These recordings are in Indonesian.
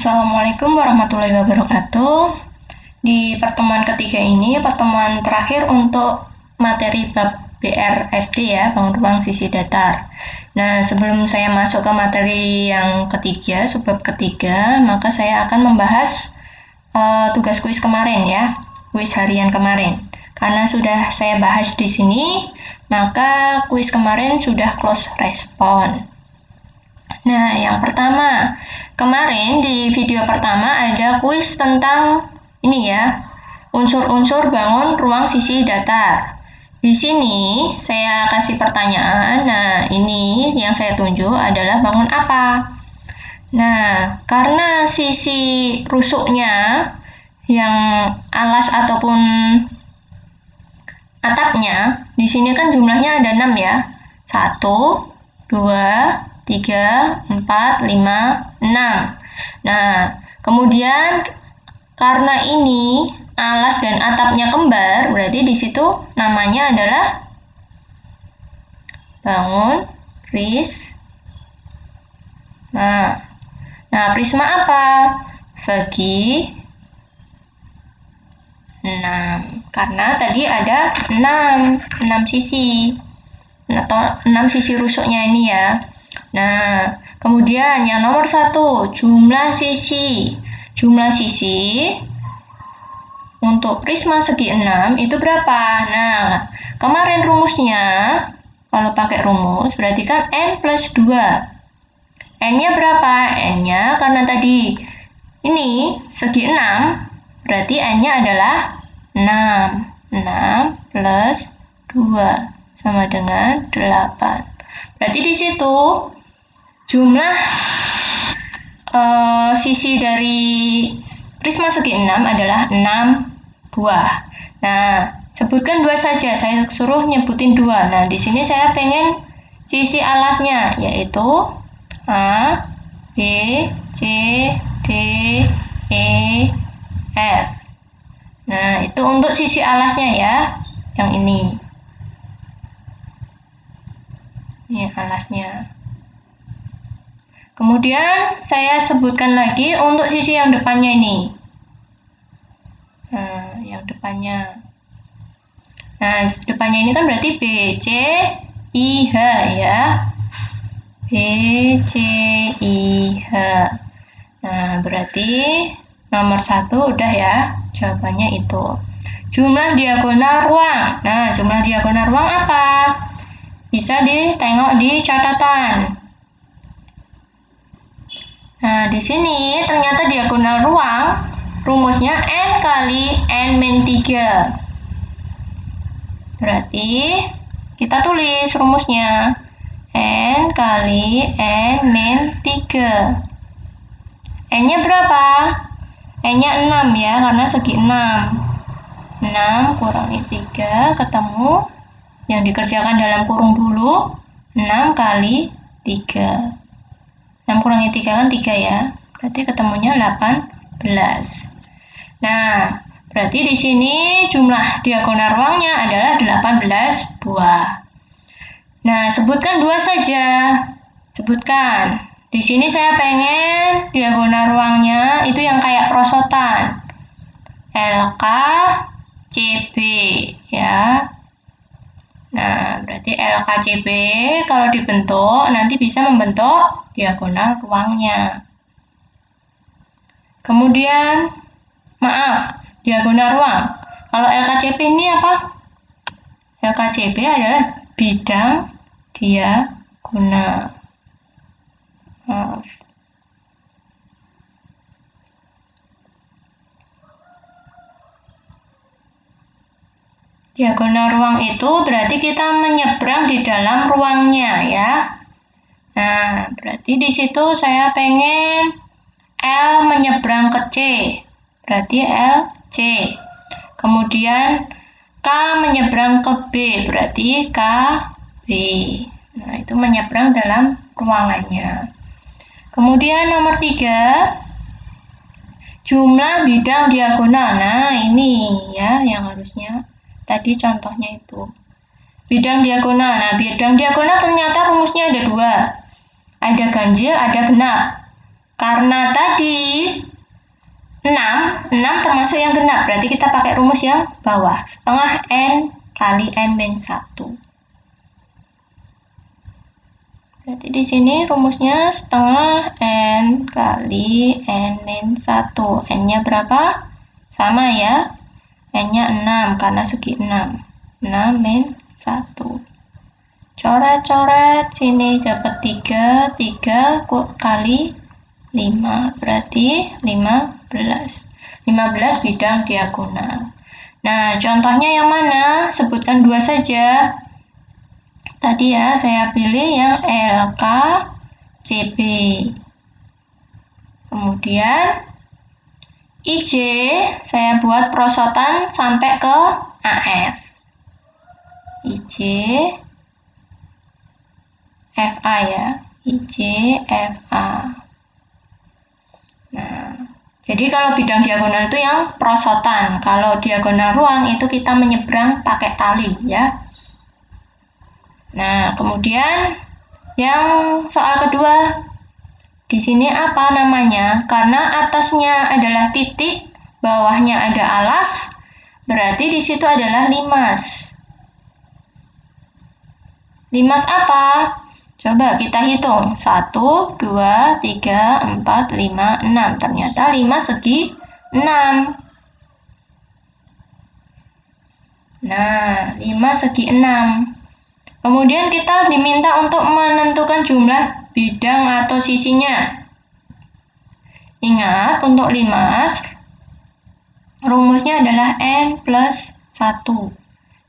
Assalamualaikum warahmatullahi wabarakatuh. Di pertemuan ketiga ini, pertemuan terakhir untuk materi bab BRSD ya, bangun ruang sisi datar. Nah, sebelum saya masuk ke materi yang ketiga, subbab ketiga, maka saya akan membahas tugas kuis kemarin ya, kuis harian kemarin. Karena sudah saya bahas di sini, maka kuis kemarin sudah close respon. Nah, yang pertama, kemarin di video pertama ada kuis tentang ini ya, unsur-unsur bangun ruang sisi datar. Di sini saya kasih pertanyaan, nah ini yang saya tunjuk adalah bangun apa? Nah, karena sisi rusuknya yang alas ataupun atapnya, di sini kan jumlahnya ada 6 ya. 1, 2, 3, 4, 5, 6. Nah, kemudian karena ini alas dan atapnya kembar, berarti di situ namanya adalah bangun prisma. Nah, prisma apa? Segi 6. Karena tadi ada 6 sisi. Atau 6 sisi rusuknya ini ya. Nah, kemudian yang nomor 1, jumlah sisi. Jumlah sisi untuk prisma segi 6 itu berapa? Nah, kemarin rumusnya, kalau pakai rumus, berarti kan N plus 2. N-nya berapa? N-nya karena tadi ini segi 6, berarti N-nya adalah 6. 6 plus 2 sama dengan 8. Berarti di situ jumlah sisi dari prisma segi 6 adalah 6 buah. Nah, sebutkan 2 saja. Saya suruh nyebutin 2. Nah, di sini saya pengen sisi alasnya, yaitu A, B, C, D, E, F. Nah, itu untuk sisi alasnya ya, yang ini. Ini alasnya. Kemudian saya sebutkan lagi untuk sisi yang depannya ini. Nah, yang depannya. Nah, depannya ini kan berarti B, C, I, H ya. B, C, I, H. Nah, berarti nomor 1 udah ya. Jawabannya itu. Jumlah diagonal ruang. Nah, jumlah diagonal ruang apa? Bisa ditengok di catatan. Nah, di sini ternyata diagonal ruang rumusnya N kali N-3. Berarti kita tulis rumusnya N kali N-3. N-nya berapa? N-nya 6 ya, karena segi 6. 6 kurangi 3 ketemu yang dikerjakan dalam kurung dulu 6 kali 3. 6 kurangi 3 kan 3 ya. Berarti ketemunya 18. Nah, berarti di sini jumlah diagonal ruangnya adalah 18 buah. Nah, sebutkan 2 saja. Sebutkan. Di sini saya pengen diagonal ruangnya itu yang kayak perosotan. LKCB ya. Nah, berarti LKCB kalau dibentuk nanti bisa membentuk diagonal ruangnya. Kemudian, maaf, diagonal ruang. Kalau LKCB ini apa? LKCB adalah bidang diagonal. Maaf. Diagonal ruang itu berarti kita menyeberang di dalam ruangnya ya. Nah, berarti di situ saya pengen L menyeberang ke C. Berarti LC. Kemudian K menyeberang ke B. Berarti KB. Nah, itu menyeberang dalam ruangannya. Kemudian nomor 3, jumlah bidang diagonal. Nah, ini ya yang harusnya tadi contohnya itu. Bidang diagonal. Nah, bidang diagonal ternyata rumusnya ada 2. Ada ganjil, ada genap. Karena tadi 6 termasuk yang genap, berarti kita pakai rumus yang bawah, setengah N kali N-1. Berarti di sini rumusnya setengah N kali N-1. N-nya berapa? Sama ya. N-nya 6 karena segi 6. 6-1. Coret-coret, sini dapat 3 kali 5, berarti 15 bidang diagonal. Nah, contohnya yang mana? Sebutkan 2 saja. Tadi ya, saya pilih yang LKCB. Kemudian IJ, saya buat perosotan sampai ke AF. IJ FA ya, IJ FA. Nah, jadi kalau bidang diagonal itu yang perosotan. Kalau diagonal ruang itu kita menyeberang pakai tali ya. Nah, kemudian yang soal kedua, di sini apa namanya? Karena atasnya adalah titik, bawahnya ada alas, berarti di situ adalah limas. Limas apa? Coba kita hitung. 1, 2, 3, 4, 5, 6. Ternyata 5 segi 6. Nah, 5 segi 6. Kemudian kita diminta untuk menentukan jumlah bidang atau sisinya. Ingat, untuk limas, rumusnya adalah N plus 1.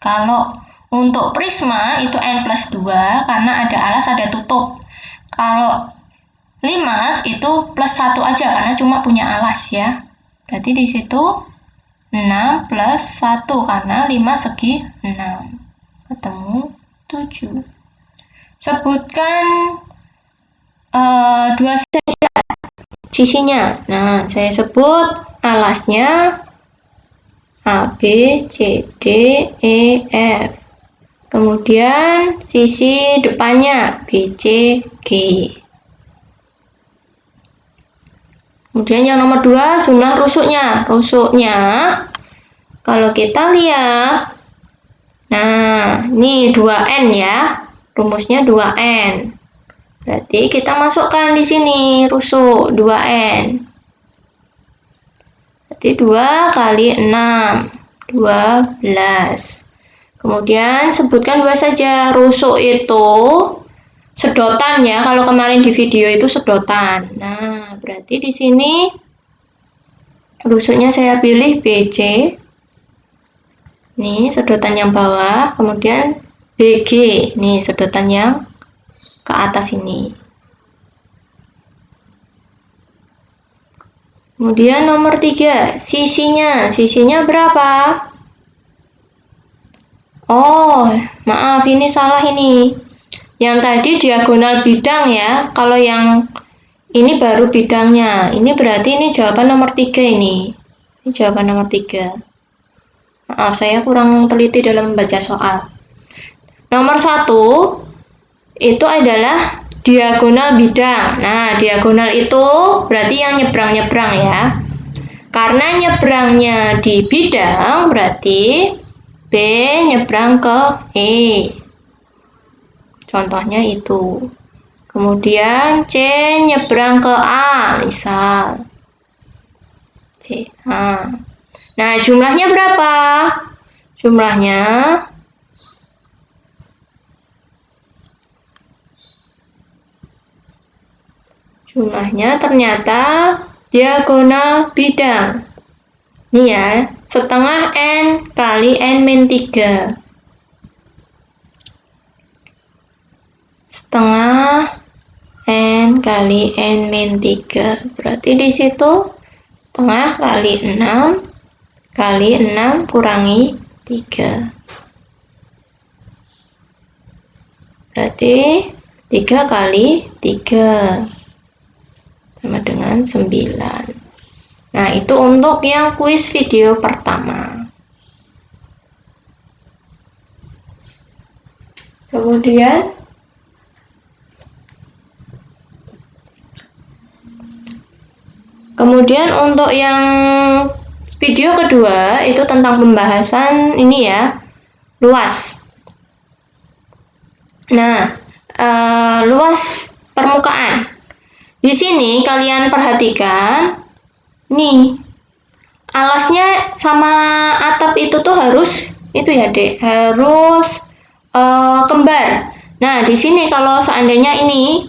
Kalau untuk prisma itu N plus 2 karena ada alas ada tutup. Kalau limas itu plus 1 aja karena cuma punya alas ya. Berarti di situ 6 plus 1 karena 5 segi 6. Ketemu 7. Sebutkan 2 sisinya. Nah, saya sebut alasnya A, B, C, D, E, F. Kemudian sisi depannya B, C, G. Kemudian yang nomor 2 jumlah rusuknya. Rusuknya kalau kita lihat, nah ini 2N ya, rumusnya 2N. Berarti kita masukkan di sini rusuk 2N. Berarti 2 kali 6, 12. Kemudian sebutkan 2 saja. Rusuk itu sedotan ya. Kalau kemarin di video itu sedotan. Nah, berarti di sini rusuknya saya pilih BC. Nih, sedotan yang bawah. Kemudian BG. Nih, sedotan yang ke atas ini. Kemudian nomor 3, sisinya. Sisinya berapa? Oh, maaf, ini salah ini. Yang tadi diagonal bidang ya. Kalau yang ini baru bidangnya. Ini berarti ini jawaban nomor 3 ini. Ini jawaban nomor 3. Maaf, saya kurang teliti dalam membaca soal. Nomor 1 itu adalah diagonal bidang. Nah, diagonal itu berarti yang nyebrang-nyebrang ya. Karena nyebrangnya di bidang, berarti B nyebrang ke E. Contohnya itu. Kemudian C nyebrang ke A, misal. C, A. Nah, jumlahnya berapa? Jumlahnya ternyata diagonal bidang. Ini ya, setengah N kali N-3. Setengah N kali N-3. Berarti di situ setengah kali 6 kali 6 kurangi 3. Berarti 3 kali 3 sama dengan 9. Nah, itu untuk yang kuis video pertama. Kemudian Kemudian untuk yang video kedua itu tentang pembahasan ini ya, luas. Nah, luas permukaan. Di sini kalian perhatikan, nih alasnya sama atap itu tuh harus itu ya dek, harus kembar. Nah di sini kalau seandainya ini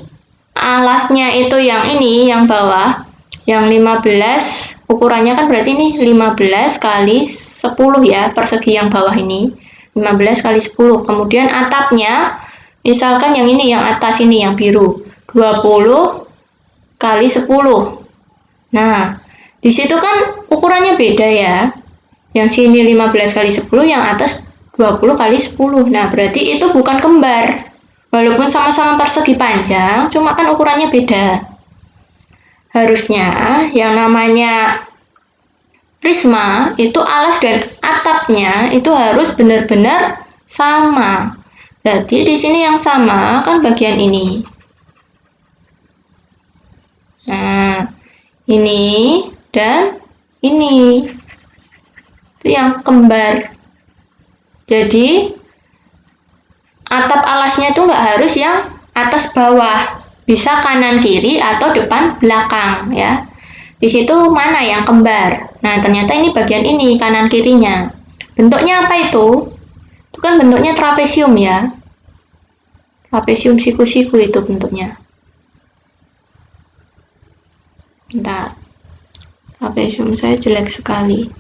alasnya itu yang ini, yang bawah, yang 15, ukurannya kan berarti ini 15 kali 10 ya, persegi yang bawah ini 15 kali 10. Kemudian atapnya misalkan yang ini, yang atas ini yang biru 20 kali 10. Nah di situ kan ukurannya beda ya, yang sini 15 kali 10, yang atas 20 kali 10. Nah berarti itu bukan kembar, walaupun sama-sama persegi panjang, cuma kan ukurannya beda. Harusnya yang namanya prisma itu alas dan atapnya itu harus benar-benar sama. Berarti di sini yang sama kan bagian ini. Nah, ini dan ini itu yang kembar. Jadi atap alasnya itu nggak harus yang atas bawah, bisa kanan kiri atau depan belakang ya. Di situ mana yang kembar. Nah ternyata ini bagian ini kanan kirinya. Bentuknya apa itu? Itu kan bentuknya trapesium ya. Trapesium siku-siku itu bentuknya. Bentar. Trapesium saya jelek sekali.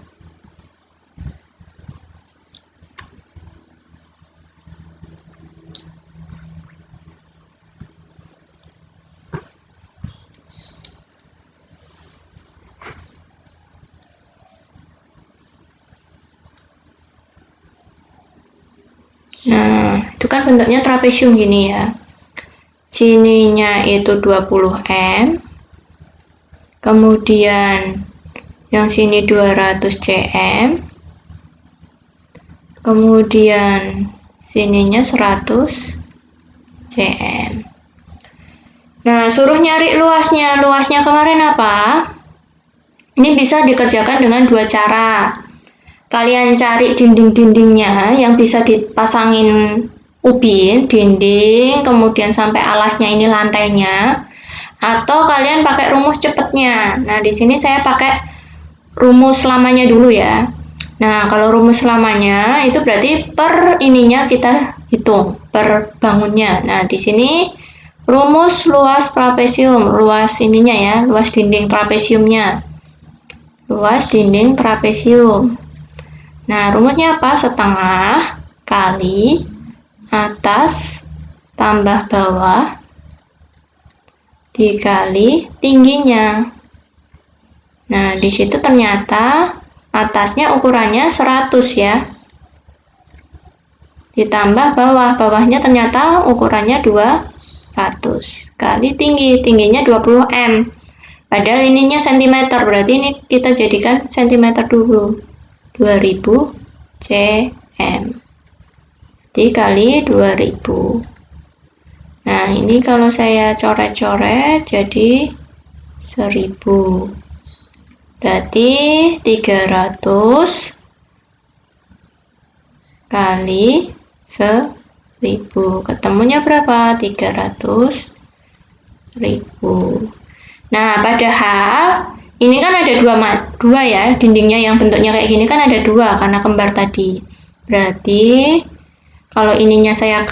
Nah, itu kan bentuknya trapesium gini ya. Sininya itu 20 M. Kemudian yang sini 200 cm. Kemudian sininya 100 cm. Nah, suruh nyari luasnya. Luasnya kemarin apa? Ini bisa dikerjakan dengan dua cara. Kalian cari dinding-dindingnya yang bisa dipasangin ubin, dinding, kemudian sampai alasnya ini lantainya. Atau kalian pakai rumus cepetnya. Nah, di sini saya pakai rumus lamanya dulu ya. Nah, kalau rumus lamanya itu berarti per ininya kita hitung, per bangunnya. Nah, di sini rumus luas trapesium, luas ininya ya, luas dinding trapesiumnya. Luas dinding trapesium. Nah, rumusnya apa? Setengah kali atas tambah bawah dikali tingginya. Nah, di situ ternyata atasnya ukurannya 100 ya. Ditambah bawah, bawahnya ternyata ukurannya 200 kali tinggi, tingginya 20 M. Padahal ininya cm, berarti ini kita jadikan cm dulu. 2000 cm dikali 2000. Nah, ini kalau saya coret-coret jadi 1000. Berarti 300 kali 1000. Ketemunya berapa? 300.000. Nah, padahal ini kan ada dua ya, dindingnya yang bentuknya kayak gini kan ada dua karena kembar tadi. Berarti kalau ininya saya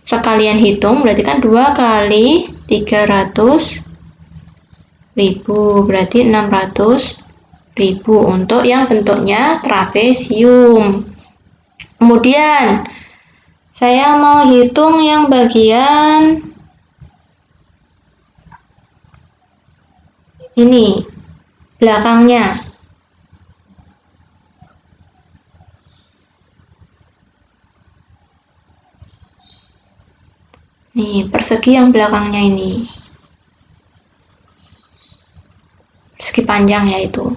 sekalian hitung, berarti kan 2 kali 300.000, berarti 600.000 untuk yang bentuknya trapesium. Kemudian saya mau hitung yang bagian ini, belakangnya. Nih, persegi yang belakangnya ini. Persegi panjang ya itu.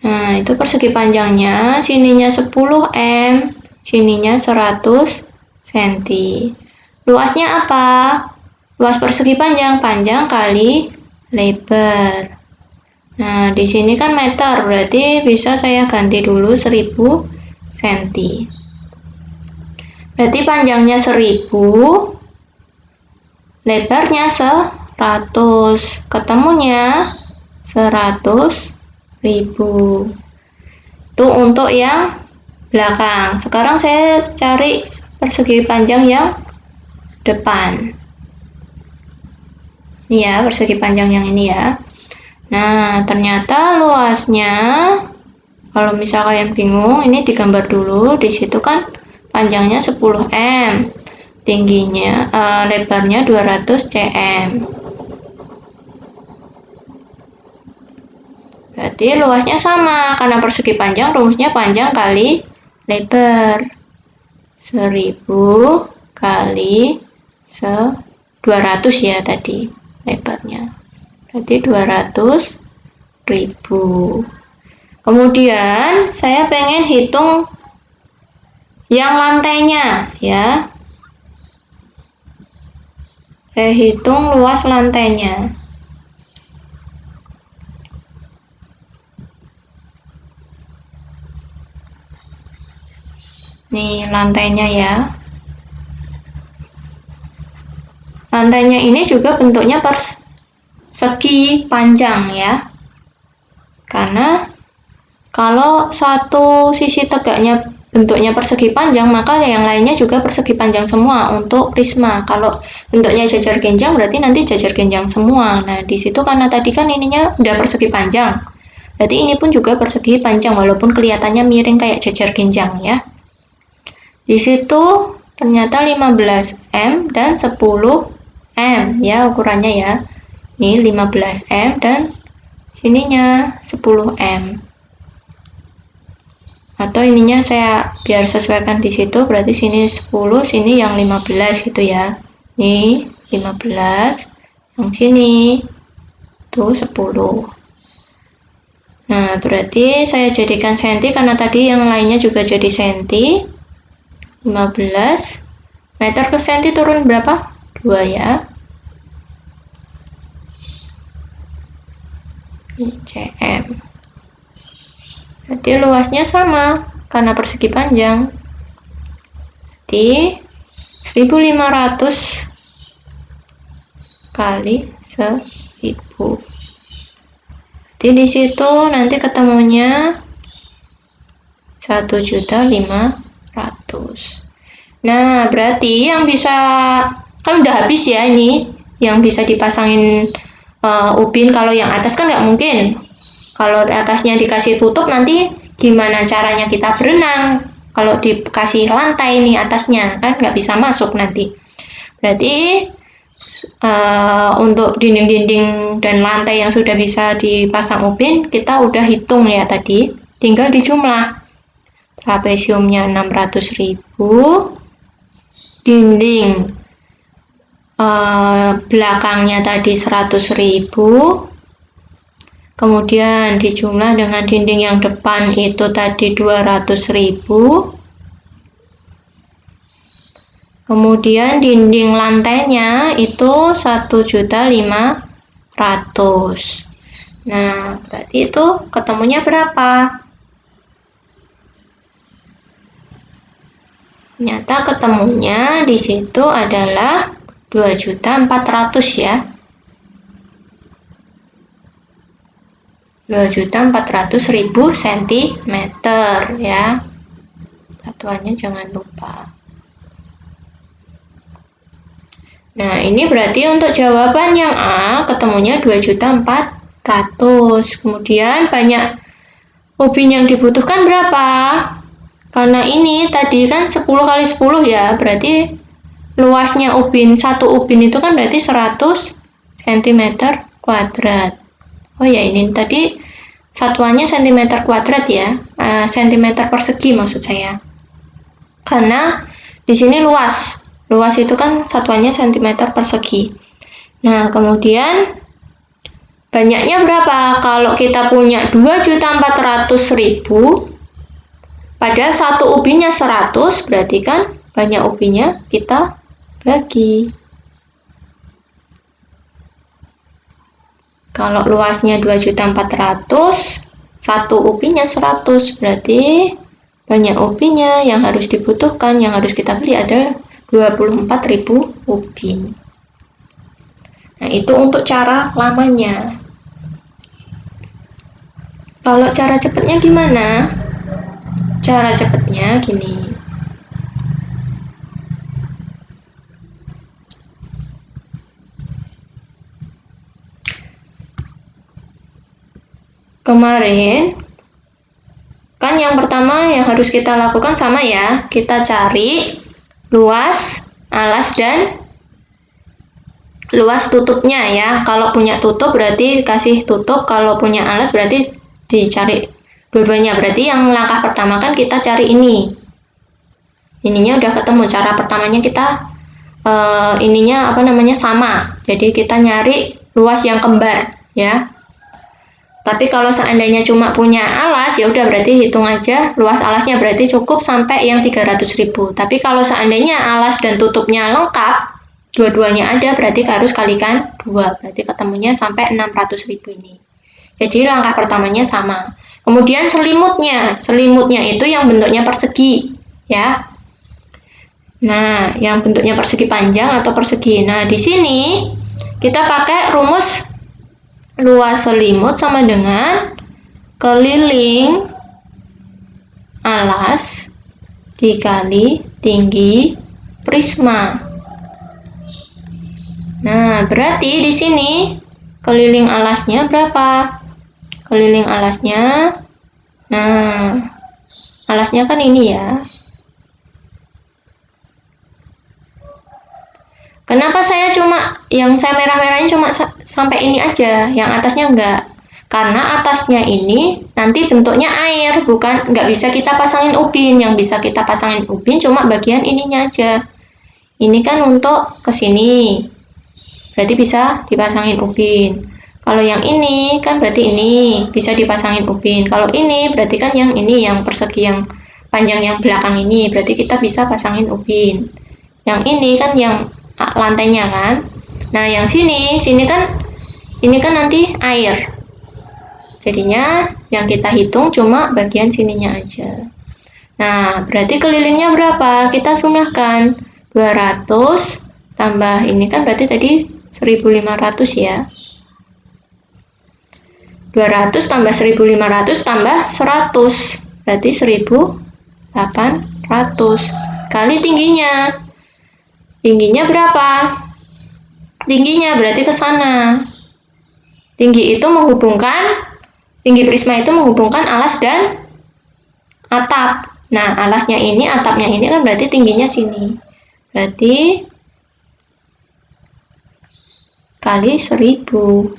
Nah, itu persegi panjangnya, sininya 10 M, sininya 100 cm. Luasnya apa? Luas persegi panjang, panjang kali lebar. Nah, di sini kan meter, berarti bisa saya ganti dulu 1000 cm. Berarti panjangnya 1000, lebarnya 100, ketemunya 100.000. Itu untuk yang belakang. Sekarang saya cari persegi panjang yang depan. Ini ya, persegi panjang yang ini ya. Nah, ternyata luasnya, kalau misal kalian bingung, ini digambar dulu. Di situ kan panjangnya 10 m, tingginya lebarnya 200 cm. Berarti luasnya sama, karena persegi panjang rumusnya panjang kali lebar. 1000 kali 200 ya tadi lebarnya. Berarti 200.000. Kemudian saya pengen hitung yang lantainya ya. Saya hitung luas lantainya. Nih lantainya ya. Lantainya ini juga bentuknya persegi panjang ya. Karena kalau satu sisi tegaknya bentuknya persegi panjang, maka yang lainnya juga persegi panjang semua untuk prisma. Kalau bentuknya jajar genjang berarti nanti jajar genjang semua. Nah, di situ karena tadi kan ininya udah persegi panjang. Berarti ini pun juga persegi panjang walaupun kelihatannya miring kayak jajar genjang ya. Di situ ternyata 15 m dan 10 m ya ukurannya ya. Ini 15 m dan sininya 10 m. Atau ininya saya biar sesuaikan di situ, berarti sini 10, sini yang 15 gitu ya. Ini 15, yang sini tuh 10. Nah, berarti saya jadikan senti karena tadi yang lainnya juga jadi senti. 15 meter ke senti turun berapa? 2 ya. cm. Berarti luasnya sama karena persegi panjang. Berarti 1500 kali 1000. Jadi di situ nanti ketemunya 1.500.000. Nah, berarti yang bisa kan udah habis ya ini yang bisa dipasangin ubin. Kalau yang atas kan nggak mungkin. Kalau atasnya dikasih tutup nanti gimana caranya kita berenang? Kalau dikasih lantai nih atasnya kan nggak bisa masuk nanti. Berarti untuk dinding-dinding dan lantai yang sudah bisa dipasang ubin kita udah hitung ya tadi, tinggal dijumlah. Trapesiumnya 600.000, dinding belakangnya tadi 100.000, kemudian dijumlah dengan dinding yang depan itu tadi 200.000, kemudian dinding lantainya itu 1.500.000. Nah, berarti itu ketemunya berapa? Ternyata ketemunya di situ adalah 2.400.000 ya. 2.400.000 cm ya. Satuannya jangan lupa. Nah, ini berarti untuk jawaban yang A ketemunya 2.400.000. Kemudian banyak ubin yang dibutuhkan berapa? Karena ini tadi kan 10 kali 10 ya, berarti luasnya ubin, satu ubin itu kan berarti 100 cm kuadrat. Oh ya, ini tadi satuannya cm kuadrat ya, cm persegi maksud saya. Karena di sini luas itu kan satuannya cm persegi. Nah, kemudian banyaknya berapa? Kalau kita punya 2.400.000, padahal satu ubinnya 100, berarti kan banyak ubinnya kita bagi. Kalau luasnya 2.400.000, satu UPI-nya 100, berarti banyak UPI-nya yang harus dibutuhkan, yang harus kita beli adalah 24.000 UPI. Nah, itu untuk cara lamanya. Kalau cara cepatnya gimana? Cara cepatnya gini. Kemarin kan yang pertama yang harus kita lakukan sama ya, kita cari luas alas dan luas tutupnya ya. Kalau punya tutup berarti kasih tutup, kalau punya alas berarti dicari dua-duanya. Berarti yang langkah pertama kan kita cari ininya udah ketemu. Cara pertamanya kita ininya sama, jadi kita nyari luas yang kembar ya. Tapi kalau seandainya cuma punya alas, ya udah berarti hitung aja luas alasnya, berarti cukup sampai yang 300.000. Tapi kalau seandainya alas dan tutupnya lengkap, dua-duanya ada, berarti harus kalikan 2, berarti ketemunya sampai 600.000 ini. Jadi langkah pertamanya sama. Kemudian selimutnya itu yang bentuknya persegi ya. Nah, yang bentuknya persegi panjang atau persegi. Nah, di sini kita pakai rumus luas selimut sama dengan keliling alas dikali tinggi prisma. Nah, berarti di sini keliling alasnya berapa? Keliling alasnya, nah, alasnya kan ini ya. Kenapa yang saya merah-merahin cuma sampai ini aja, yang atasnya enggak? Karena atasnya ini nanti bentuknya air, nggak bisa kita pasangin ubin. Yang bisa kita pasangin ubin cuma bagian ininya aja. Ini kan untuk kesini, berarti bisa dipasangin ubin. Kalau yang ini kan berarti ini bisa dipasangin ubin. Kalau ini berarti kan yang ini, yang persegi yang panjang yang belakang ini, berarti kita bisa pasangin ubin. Yang ini kan yang lantainya kan. Nah, yang sini kan ini kan nanti air. Jadinya yang kita hitung cuma bagian sininya aja. Nah, berarti kelilingnya berapa? Kita jumlahkan 200 tambah ini kan berarti tadi 1.500 ya. 200 tambah 1.500 tambah 100 berarti 1.800 kali tingginya. Tingginya berapa? Tingginya berarti ke sana. Tinggi prisma itu menghubungkan alas dan atap. Nah, alasnya ini, atapnya ini kan berarti tingginya sini. Berarti kali 1.000.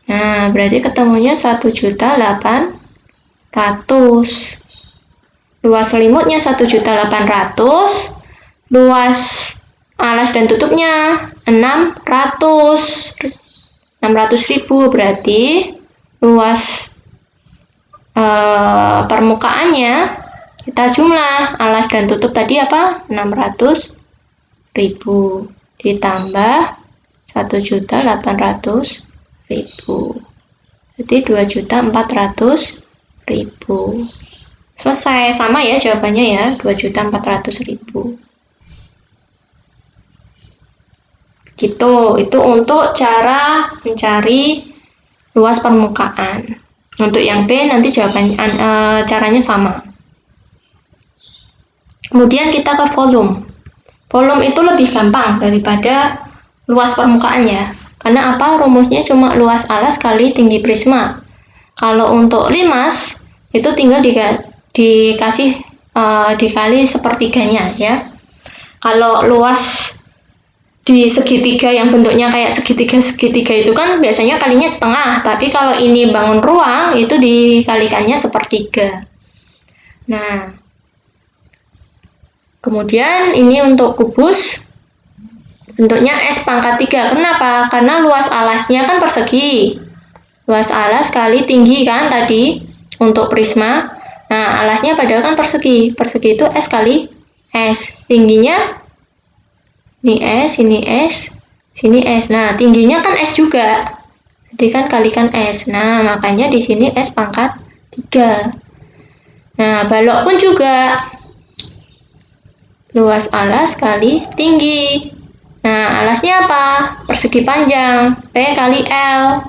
Nah, berarti ketemunya 1.800.000. Luas selimutnya 1.800.000. Luas alas dan tutupnya 600.000, berarti luas permukaannya kita jumlah alas dan tutup tadi apa? 600.000 ditambah 1.800.000, jadi 2.400.000. Selesai, sama ya jawabannya ya, 2.400.000. Gitu, itu untuk cara mencari luas permukaan. Untuk yang B nanti caranya sama. Kemudian kita ke volume. Volume itu lebih gampang daripada luas permukaannya. Karena apa? Rumusnya cuma luas alas kali tinggi prisma. Kalau untuk limas itu tinggal dikasih dikali sepertiganya ya. Kalau luas di segitiga yang bentuknya kayak segitiga itu kan biasanya kalinya setengah, tapi kalau ini bangun ruang itu dikalikannya sepertiga. Nah, kemudian ini untuk kubus bentuknya S pangkat 3. Kenapa? Karena luas alasnya kan persegi. Luas alas kali tinggi kan tadi untuk prisma. Nah, alasnya padahal kan persegi. Persegi itu S kali S. Tingginya ini S, sini S, sini S. Nah, tingginya kan S juga. Nanti kan kalikan S. Nah, makanya di sini S pangkat 3. Nah, balok pun juga luas alas kali tinggi. Nah, alasnya apa? Persegi panjang, P kali L.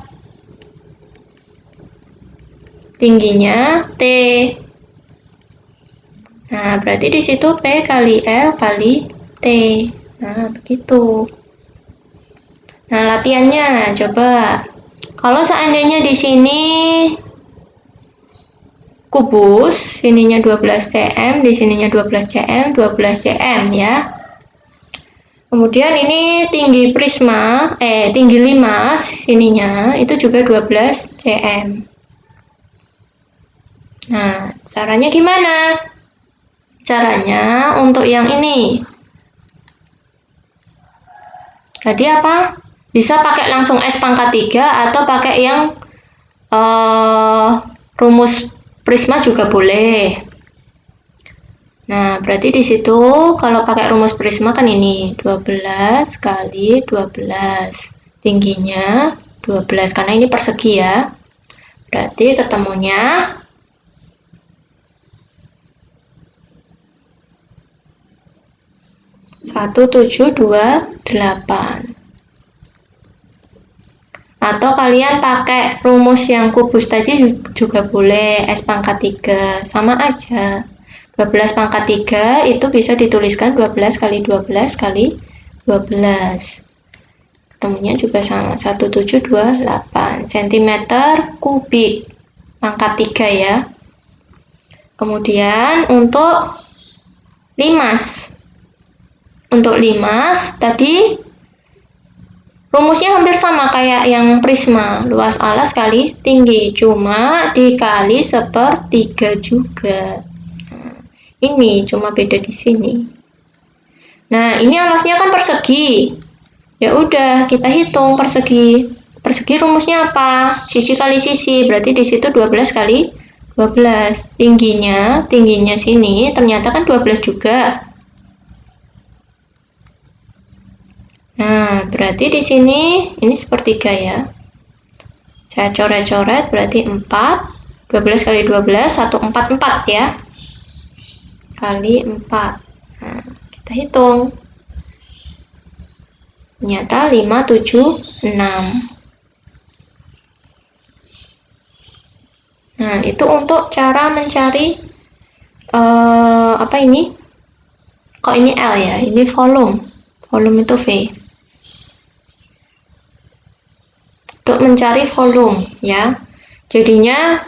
Tingginya T. Nah, berarti di situ P kali L kali T. Nah, begitu. Nah, latihannya coba. Kalau seandainya di sini kubus, sininya 12 cm, di sininya 12 cm, 12 cm ya. Kemudian ini tinggi prisma, tinggi limas, sininya itu juga 12 cm. Nah, caranya gimana? Caranya untuk yang ini. Jadi apa? Bisa pakai langsung S pangkat 3 atau pakai yang rumus prisma juga boleh. Nah, berarti di situ kalau pakai rumus prisma kan ini 12 kali 12. Tingginya 12 karena ini persegi ya. Berarti ketemunya 1728. Atau kalian pakai rumus yang kubus tadi juga boleh, S pangkat 3, sama aja. 12 pangkat 3 itu bisa dituliskan 12 kali 12 kali 12. Ketemunya juga sama, 1728 cm kubik pangkat 3 ya. Kemudian untuk limas. Untuk limas tadi rumusnya hampir sama kayak yang prisma, luas alas kali tinggi, cuma dikali 1/3 juga. Nah, ini cuma beda di sini. Nah, ini alasnya kan persegi. Ya udah, kita hitung persegi. Persegi rumusnya apa? Sisi kali sisi, berarti di situ 12 kali 12. Tingginya sini ternyata kan 12 juga. Nah, berarti di sini ini sepertiga ya. Saya coret-coret berarti 4. 12 kali 12 144 ya. Kali 4. Nah, kita hitung. Ternyata 576. Nah, itu untuk cara mencari apa ini? Kok ini L ya? Ini volume. Volume itu V. Untuk mencari volume ya. Jadinya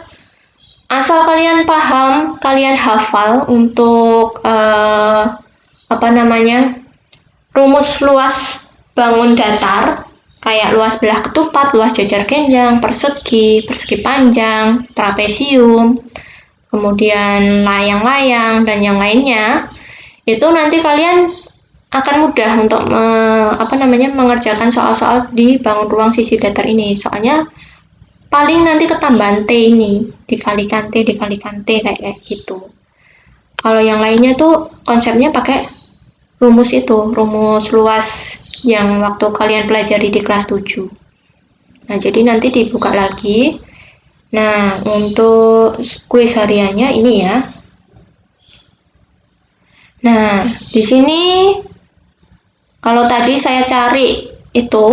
asal kalian paham, kalian hafal untuk rumus luas bangun datar kayak luas belah ketupat, luas jajar genjang, persegi panjang, trapesium, kemudian layang-layang dan yang lainnya. Itu nanti kalian akan mudah untuk mengerjakan soal-soal di bangun ruang sisi datar ini. Soalnya paling nanti ketambahan T ini, dikalikan T kayak gitu. Kalau yang lainnya tuh konsepnya pakai rumus itu, rumus luas yang waktu kalian pelajari di kelas 7. Nah, jadi nanti dibuka lagi. Nah, untuk kuis hariannya ini ya. Nah, di sini kalau tadi saya cari itu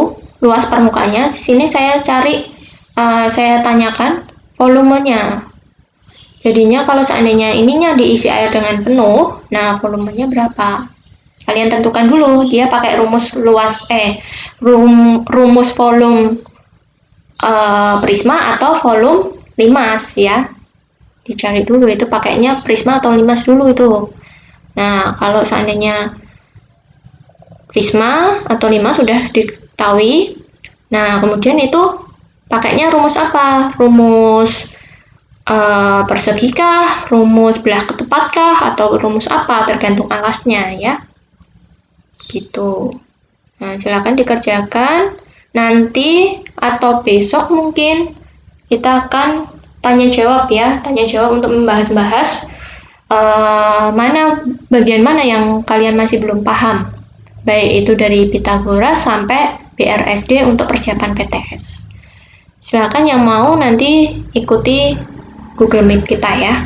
luas permukaannya, di sini saya cari, saya tanyakan volumenya. Jadinya kalau seandainya ininya diisi air dengan penuh, nah volumenya berapa? Kalian tentukan dulu, dia pakai rumus luas, rumus volume prisma atau volume limas ya. Dicari dulu itu pakainya prisma atau limas dulu itu. Nah, kalau seandainya prisma atau limas sudah diketahui, nah kemudian itu pakainya rumus apa? Rumus persegi kah? Rumus belah ketupat kah? Atau rumus apa? Tergantung alasnya ya. Gitu. Nah, silakan dikerjakan. Nanti atau besok mungkin kita akan tanya jawab ya. Tanya jawab untuk membahas-bahas bagian mana yang kalian masih belum paham, baik itu dari Pitagoras sampai BRSD untuk persiapan PTS. Silakan yang mau nanti ikuti Google Meet kita ya.